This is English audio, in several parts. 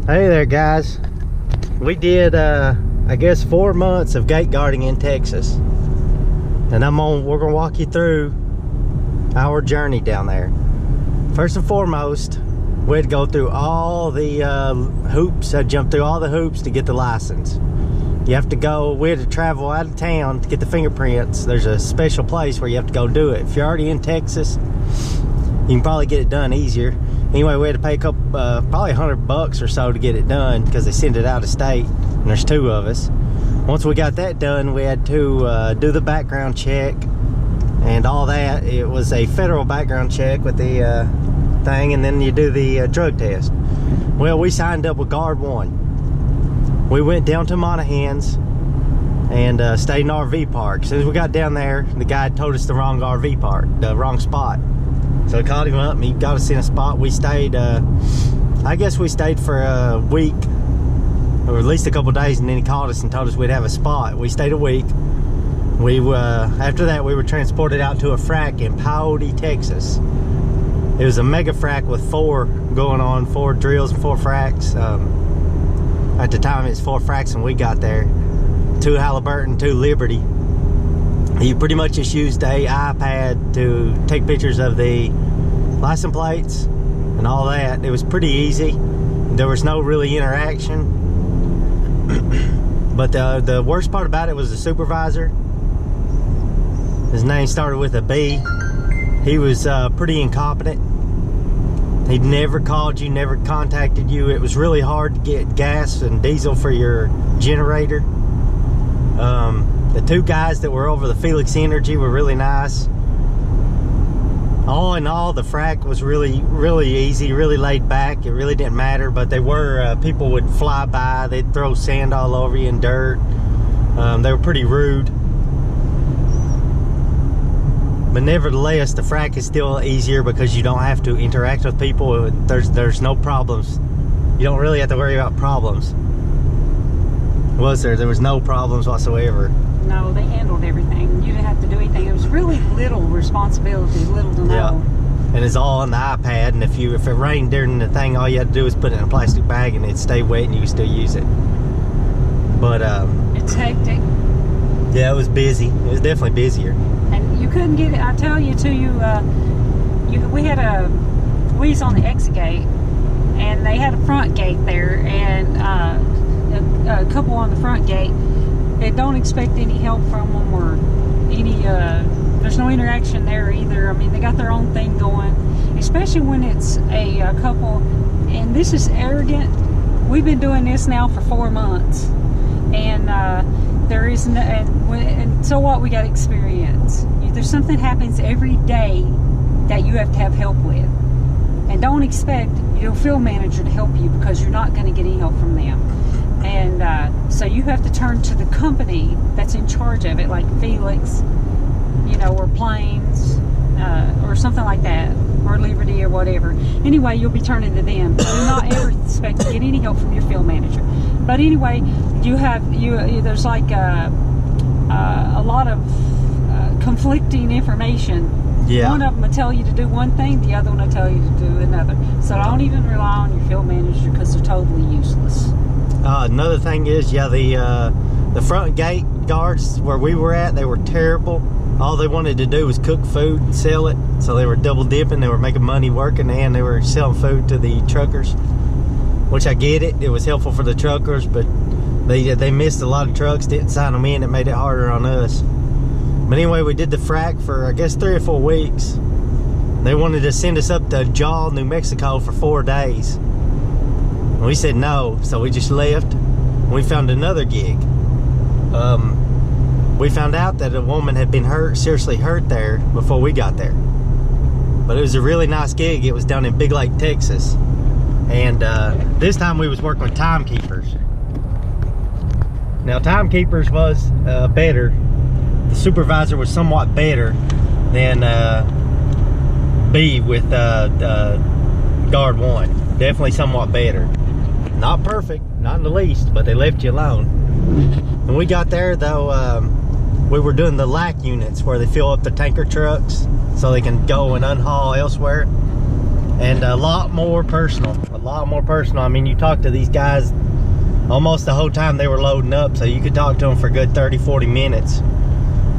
Hey there, guys. We did I guess 4 months of gate guarding in Texas, and we're gonna walk you through our journey down there. First and foremost, we had to go through all the hoops. I jumped through all the hoops to get the license. We had to travel out of town to get the fingerprints. There's a special place where you have to go do it. If you're already in Texas, you can probably get it done easier. Anyway, we had to pay a couple, probably $100 or so to get it done because they send it out of state, and there's 2 of us. Once we got that done, we had to do the background check and all that. It was a federal background check with the thing, and then you do the drug test. Well, we signed up with Guard 1. We went down to Monahans and stayed in an RV park. As soon as we got down there, the guy told us the wrong RV park, the wrong spot. So I called him up and he got us in a spot. We stayed, I guess we stayed for a week, or at least a couple days, and then he called us and told us we'd have a spot. We stayed a week. After that, we were transported out to a frack in Peyote, Texas. It was a mega frack with 4 going on, 4 drills and 4 fracks. At the time, it's 4 fracks when we got there. 2 Halliburton, 2 Liberty. You pretty much just used a iPad to take pictures of the license plates and all that. It was pretty easy. There was no really interaction. But the worst part about it was the supervisor. His name started with a B. He was pretty incompetent. He never called you, never contacted you. It was really hard to get gas and diesel for your generator. The 2 guys that were over the Felix Energy were really nice. All in all, the frack was really easy, really laid back. It really didn't matter, but they were, people would fly by, they'd throw sand all over you and dirt. They were pretty rude. But nevertheless, the frack is still easier because you don't have to interact with people. There's no problems. You don't really have to worry about problems. Was there? There was no problems whatsoever. No, they handled everything. You didn't have to do anything. It was really little responsibility, little to no. Yeah. And it's all on the iPad, and if it rained during the thing, all you had to do was put it in a plastic bag and it'd stay wet and you could still use it. But it's hectic. Yeah, it was busy. It was definitely busier. And you couldn't get it. I tell you too, we was on the exit gate, and they had a front gate there, and a couple on the front gate. They don't expect any help from them or any, there's no interaction there either. I mean, they got their own thing going, especially when it's a couple, and this is arrogant. We've been doing this now for 4 months, and there is no, and so what, we got experience. There's something happens every day that you have to have help with, and don't expect your field manager to help you because you're not going to get any help from them. And so you have to turn to the company that's in charge of it, like Felix, or Plains, or something like that, or Liberty, or whatever. Anyway, you'll be turning to them. Do not ever expect to get any help from your field manager. But anyway, there's like a lot of conflicting information. Yeah. One of them will tell you to do one thing, the other one will tell you to do another. So don't even rely on your field manager because they're totally useless. Another thing is, the front gate guards where we were at, they were terrible. All they wanted to do was cook food and sell it. So they were double dipping. They were making money working, and they were selling food to the truckers. Which I get it. It was helpful for the truckers, but they missed a lot of trucks, didn't sign them in. It made it harder on us. But anyway, we did the frack for, I guess, 3 or 4 weeks. They wanted to send us up to Jaw, New Mexico for 4 days. We said no, so we just left. We found another gig. We found out that a woman had been seriously hurt there before we got there. But it was a really nice gig. It was down in Big Lake, Texas. And this time we was working with timekeepers. Now, timekeepers was better. The supervisor was somewhat better than B with Guard 1. Definitely somewhat better. Not perfect, not in the least, but they left you alone. When we got there, though, we were doing the LAC units where they fill up the tanker trucks so they can go and unhaul elsewhere. And a lot more personal. I mean, you talk to these guys almost the whole time they were loading up, so you could talk to them for a good 30-40 minutes,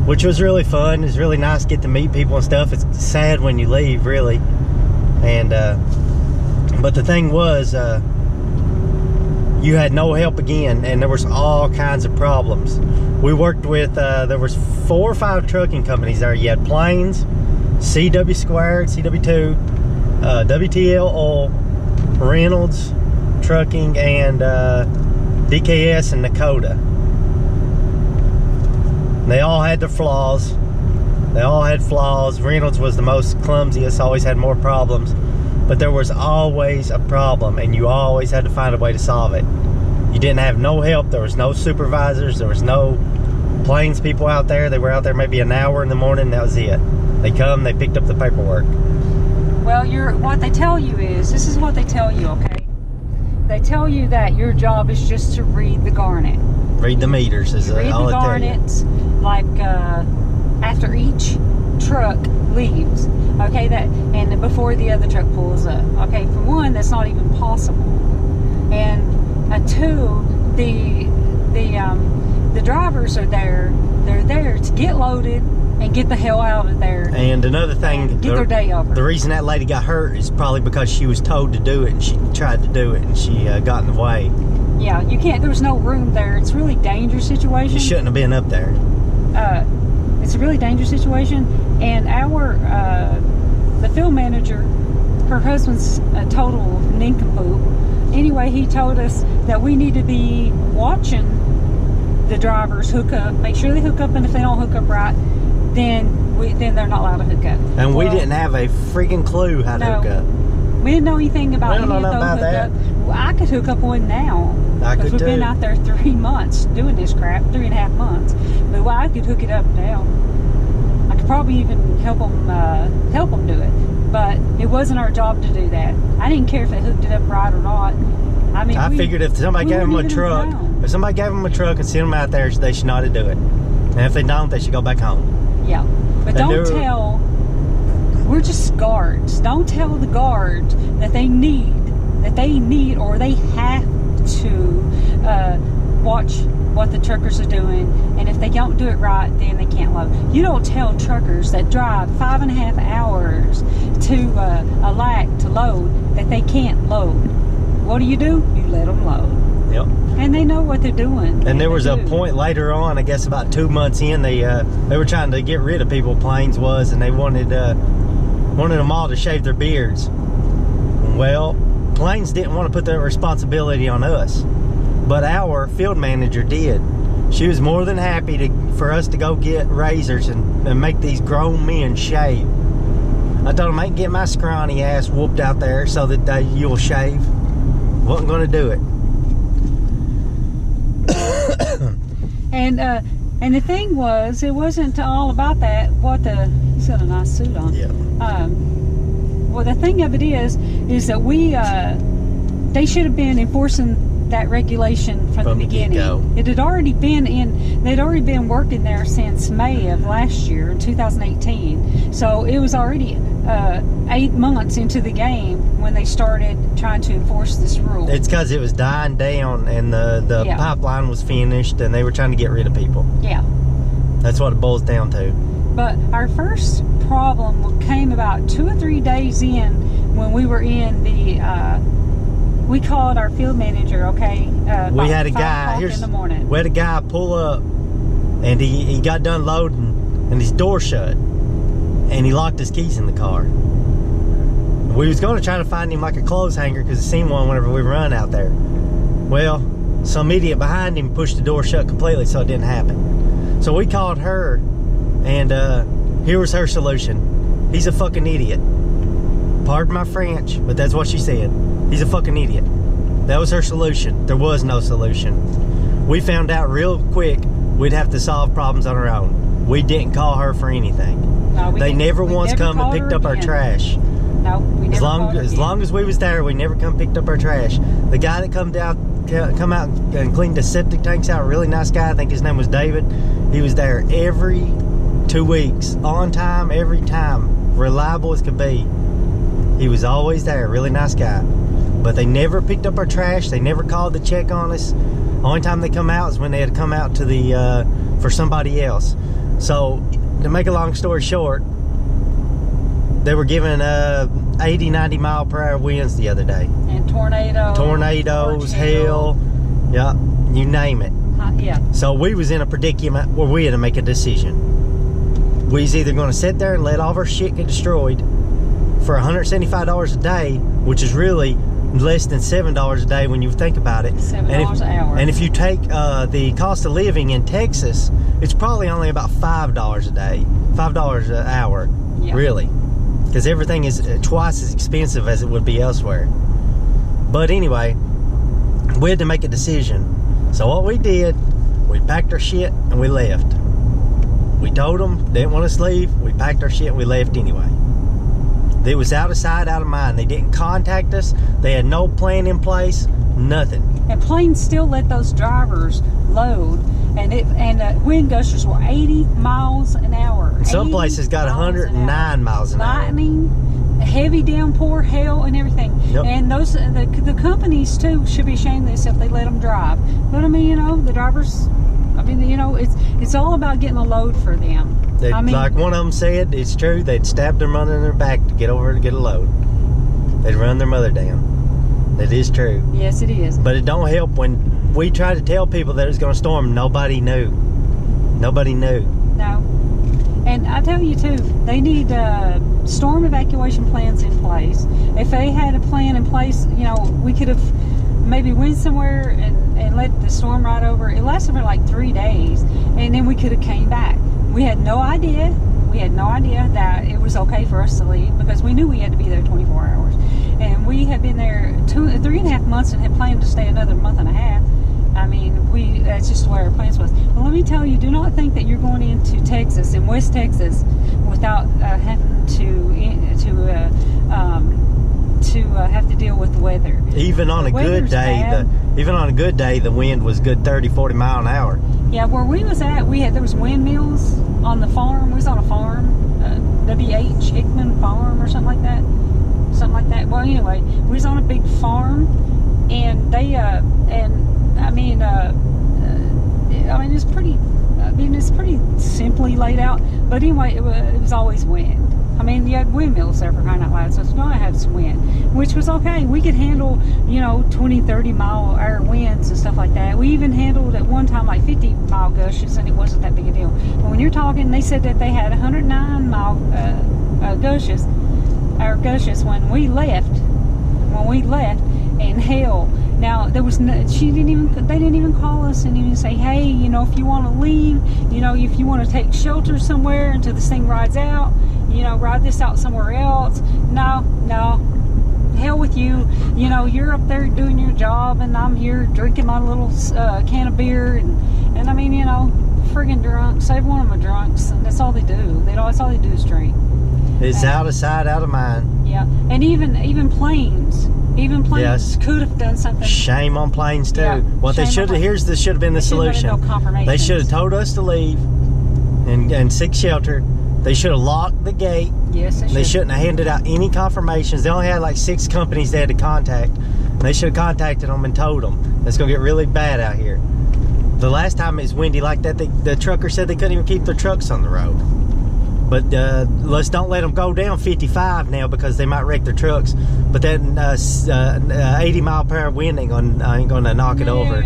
which was really fun. It's really nice to get to meet people and stuff. It's sad when you leave, really. And but the thing was, you had no help again, and there was all kinds of problems. We worked with, there was 4 or 5 trucking companies there. You had Plains, CW Squared, CW2, WTL Oil, Reynolds Trucking, and DKS and Nakota. They all had their flaws. Reynolds was the most clumsiest, always had more problems. But there was always a problem, and you always had to find a way to solve it. You didn't have no help. There was no supervisors. There was no Plains people out there. They were out there maybe an hour in the morning, that was it. They come, they picked up the paperwork. Well, what they tell you is, this is what they tell you, okay? They tell you that your job is just to read the garnet. Read the meters is all they tell you. Read the garnets, like after each truck leaves, okay? And before the other truck pulls up, okay? For one, that's not even possible. And 2, the drivers are there. They're there to get loaded and get the hell out of there. And another thing, get their day over. The reason that lady got hurt is probably because she was told to do it, and she tried to do it, and she got in the way. Yeah, you can't. There's no room there. It's a really dangerous situation. You shouldn't have been up there. It's a really dangerous situation, and the field manager, her husband's a total nincompoop. Anyway, he told us that we need to be watching the drivers hook up, make sure they hook up, and if they don't hook up right, then they're not allowed to hook up. And we didn't have a freaking clue how to hook up. We didn't know anything about any of those hookup. Well, I could hook up one now. I could too. We've been out there 3 months doing this crap, 3.5 months. But I could hook it up now. I could probably even help them do it. But it wasn't our job to do that. I didn't care if they hooked it up right or not. I mean, I figured if somebody gave them a truck, and sent them out there, they should know how to do it. And if they don't, they should go back home. Yeah, but don't tell. We're just guards. Don't tell the guards that they need, or they have to watch what the truckers are doing. And if they don't do it right, then they can't load. You don't tell truckers that drive 5.5 hours to a lack to load that they can't load. What do? You let them load. Yep. And they know what they're doing. And there was a point later on, I guess about 2 months in, they were trying to get rid of people, Plains was, and they wanted them all to shave their beards. Well, Plains didn't want to put that responsibility on us, but our field manager did. She was more than happy for us to go get razors and make these grown men shave. I told them I ain't get my scrawny ass whooped out there so that you'll shave. Wasn't going to do it. And the thing was, it wasn't all about that. He's got a nice suit on. Yeah. Well, the thing of it is that they should have been enforcing that regulation from the beginning. It had already been they'd already been working there since May of last year, 2018. So it was already 8 months into the game when they started trying to enforce this rule. It's because it was dying down and the pipeline was finished and they were trying to get rid of people. Yeah. That's what it boils down to. But our first problem came about 2 or 3 days in when we were in the we called our field manager, okay? We had a guy in the morning. We had a guy pull up, and he got done loading, and his door shut, and he locked his keys in the car. We was going to try to find him like a clothes hanger because I seen one whenever we run out there. Well, some idiot behind him pushed the door shut completely, so it didn't happen. So we called her, and here was her solution. He's a fucking idiot. Pardon my French, but that's what she said. He's a fucking idiot. That was her solution. There was no solution. We found out real quick we'd have to solve problems on our own. We didn't call her for anything. No, they never once come and picked up our trash. No, we never As long as we was there, we never come picked up our trash. The guy that come out and cleaned the septic tanks out, really nice guy, I think his name was David. He was there every 2 weeks, on time, every time, reliable as could be. He was always there, really nice guy. But they never picked up our trash. They never called to check on us. Only time they come out is when they had to come out to the for somebody else. So to make a long story short, they were given 80, 90 mile per hour winds the other day. And tornadoes, hail, yeah, you name it. Yeah. So we was in a predicament where we had to make a decision. We was either going to sit there and let all of our shit get destroyed for $175 a day, which is really less than $7 a day when you think about it. $7 an hour. And if you take the cost of living in Texas, it's probably only about $5 a day, $5 an hour, Yeah. really, because everything is twice as expensive as it would be elsewhere. But anyway, we had to make a decision. So what we did, we packed our shit and we left. We told them they didn't want us to leave. We packed our shit and we left anyway. It was out of sight, out of mind. They didn't contact us. They had no plan in place, nothing. And planes still let those drivers load, and wind gushers were 80 miles an hour. Some places got 109 miles an hour. Lightning, heavy downpour, hail, and everything. Yep. And those the companies too should be ashamed of this if they let them drive. But I mean, the drivers. I mean, it's all about getting a load for them. Like one of them said, it's true. They'd stab their mother in their back to get over to get a load. They'd run their mother down. That is true. Yes, it is. But it don't help when we tried to tell people that it was going to storm. Nobody knew. Nobody knew. No. And I tell you too, they need storm evacuation plans in place. If they had a plan in place, we could have maybe went somewhere and let the storm ride over. It lasted for like 3 days, and then we could have came back. We had no idea. We had no idea that it was okay for us to leave because we knew we had to be there 24 hours. And we had been there 3.5 months and had planned to stay another month and a half. I mean, that's just where our plans was. But let me tell you, do not think that you're going into Texas, in West Texas, without having to have to deal with the weather. Even on a good day, the wind was good 30, 40 mile an hour. Yeah, where we was at, there was windmills on the farm. We was on a farm, W.H. Hickman Farm or something like that. Well, anyway, we was on a big farm, and they it's pretty. It's pretty simply laid out. But anyway, it was always wind. I mean, you had windmills there for crying out loud, so it's going to have some wind, which was okay. We could handle, 20, 30 mile hour winds and stuff like that. We even handled at one time like 50 mile gushes, and it wasn't that big a deal. But when you're talking, they said that they had 109 mile gushes when we left, and hail. Now they didn't even call us and even say, hey, if you want to leave, if you want to take shelter somewhere until this thing rides out, ride this out somewhere else. No, hell with you. You're up there doing your job, and I'm here drinking my little can of beer, and I mean, friggin' drunks. Every one of them are drunks, and that's all they do. That's all they do is drink. It's out of sight, out of mind. Yeah, and even planes. Even planes could have done something. Shame on planes too. Yeah, What they should have, this should have been the solution. They should have told us to leave and seek shelter. They should have locked the gate. Yes, they shouldn't have handed out any confirmations. They only had like 6 companies they had to contact. They should have contacted them and told them it's going to get really bad out here. The last time it was windy like that, the trucker said they couldn't even keep their trucks on the road. But let's don't let them go down 55 now because they might wreck their trucks. But that 80 mile per hour wind ain't gonna knock it over.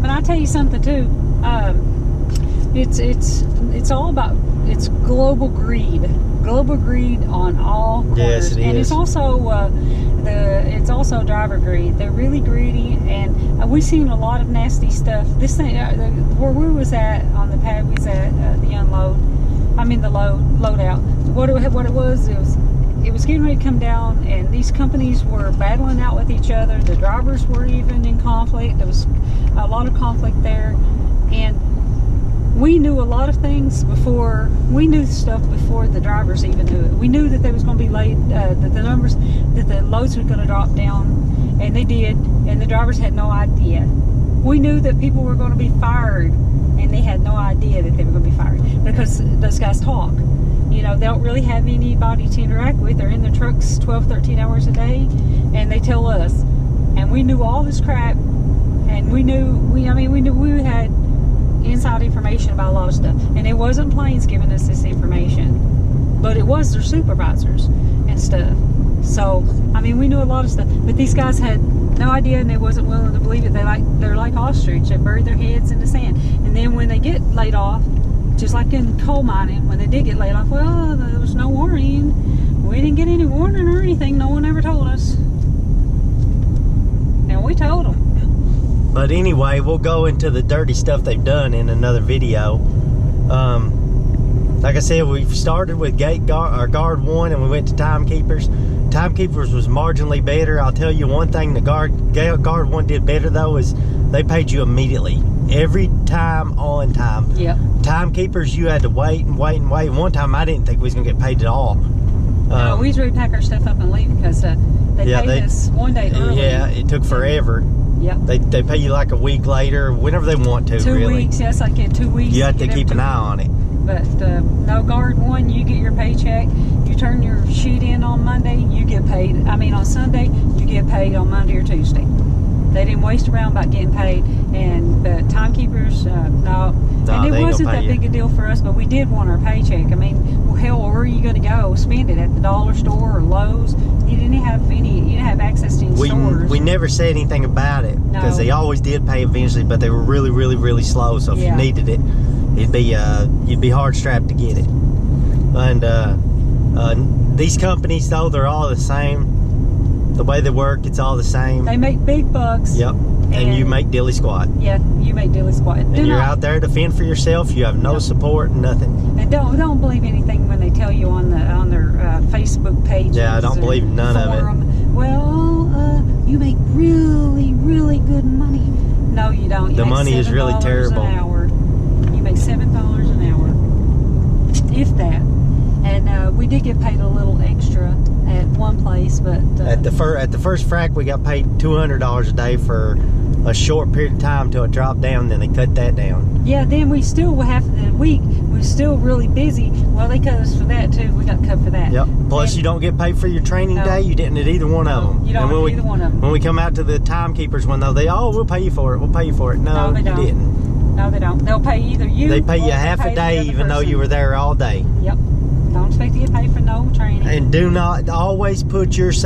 But I tell you something too. It's all about global greed on all corners. Yes, it is. And it's also driver greed. They're really greedy, and we've seen a lot of nasty stuff. This thing where we was at on the pad, we was at the unload. I mean the load out. What it was getting ready to come down, and these companies were battling out with each other. The drivers were even in conflict. There was a lot of conflict there, and we knew a lot of things before. We knew stuff before the drivers even knew it. We knew that there was going to be that the loads were going to drop down, and they did, and the drivers had no idea. We knew that people were going to be fired, and they had no idea that they were going to be fired because those guys talk. You know, they don't really have anybody to interact with. They're in their trucks 12, 13 hours a day, and they tell us. And we knew all this crap, and we knew we had inside information about a lot of stuff. And it wasn't Plains giving us this information, but it was their supervisors and stuff. So, I mean, we knew a lot of stuff, but these guys had no idea, and they wasn't willing to believe it. They're like ostrich. They bury their heads in the sand. And then when they get laid off, just like in coal mining, when they did get laid off, well, there was no warning. We didn't get any warning or anything. No one ever told us. And we told them. But anyway, we'll go into the dirty stuff they've done in another video. Like I said, we started with guard 1, and we went to timekeepers. Timekeepers was marginally better. I'll tell you one thing the guard 1 did better though is they paid you immediately. Every time on time. Yep. Timekeepers, you had to wait and wait and wait. One time I didn't think we was gonna get paid at all. No, we just repack our stuff up and leave because they paid us one day early. Yeah, it took forever. Yep. They pay you like a week later, whenever they want to. 2 really. weeks, yes, like in 2 weeks. You have to keep an eye on it. But no, guard 1, you get your paycheck. You turn your sheet in on Monday, you get paid. I mean, on Sunday, you get paid on Monday or Tuesday. They didn't waste around about getting paid. And the timekeepers, no. And it wasn't that big a deal for us, but we did want our paycheck. I mean, well, hell, where are you going to go? Spend it at the dollar store or Lowe's? You didn't have access to any stores. We never said anything about it because No. they always did pay eventually, but they were really, really, really slow. So if you needed it, it'd be you'd be hard strapped to get it. And these companies, though, they're all the same. The way they work, it's all the same. They make big bucks. Yep. And you make dilly squat. Yeah, you make dilly squat. And you're out there to fend for yourself. You have no support, nothing. And don't believe anything when they tell you on their Facebook pages. Yeah, I don't believe none of it. Well, you make really, really good money. No, you don't. The money is really terrible. An hour. You make $7 an hour, if that. And we did get paid a little extra at one place, but at the first frac we got paid $200 a day for a short period of time till it dropped down. Then they cut that down. Yeah, then we still half of the week we were still really busy. Well, they cut us for that too. We got cut for that. Yep. Plus, you don't get paid for your training day. You didn't at either one of them. You don't get either one of them. When we come out to the timekeepers one though, we'll pay you for it. We'll pay you for it. No, they don't. You didn't. No, they don't. They'll pay either you. They pay you or half pay a day, the even though person. you were there all day. Yep. Don't expect to get paid for no training. And do not always put your